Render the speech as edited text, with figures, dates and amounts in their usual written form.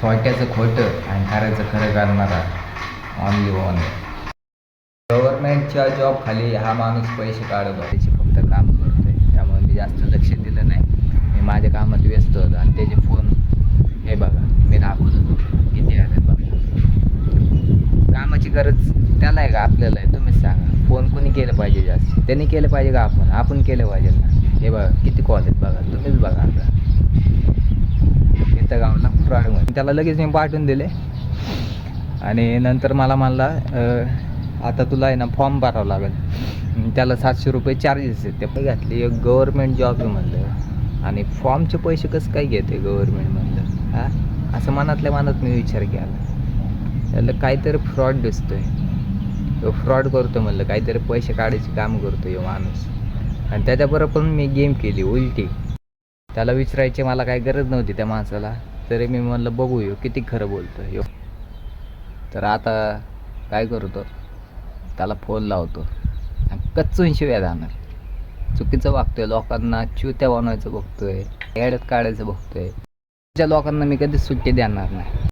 खोट्याचं खोटं आणि खऱ्याचं खरं करणारा ऑनली वन. गव्हर्नमेंटच्या जॉब खाली हा माणूस पैसे काढत होता, त्याचे फक्त काम करतोय. त्यामुळे मी जास्त लक्ष दिलं नाही. मी माझ्या कामात व्यस्त होतो आणि त्याचे फोन हे बघा मी दाखवत होतो किती आले बघा. कामाची गरज त्याला आहे का आपल्याला आहे? तुम्हीच सांगा. फोन कोणी केलं पाहिजे जास्त? त्यांनी केलं पाहिजे का आपण केलं पाहिजे ना? हे बघा किती कॉल आहेत बघा, तुम्हीच बघा. आता इथं गावला फ्रॉडमध्ये त्याला लगेच मी पाठवून दिले आणि नंतर मला म्हणला आता तुला आहे ना फॉर्म भरावं लागेल. त्याला 700 रुपये चार्जेस आहेत. ते घातली एक गव्हर्नमेंट जॉब आहे म्हणलं आणि फॉर्मचे पैसे कसं काय घेते गव्हर्नमेंट म्हणलं. हां असं मनातल्या मनात मी विचार केला. त्याला काहीतरी फ्रॉड दिसतोय. फ्रॉड करतो म्हणलं, काहीतरी पैसे काढायचे काम करतो हे माणूस. आणि त्याच्याबरोबर पण मी गेम केली उलटी. त्याला विचारायची मला काही गरज नव्हती त्या माणसाला, तरी मी म्हणलं बघू यो किती खरं बोलतो यो. तर आता काय करतो, त्याला फोन लावतो आणि कच्चून शिव्या जाणार. चुकीचं वागतोय, लोकांना च्युत्या बनवायचं बघतोय, ॲडत काढायचं बघतोय. त्या लोकांना मी कधीच सुट्टी देणार नाही.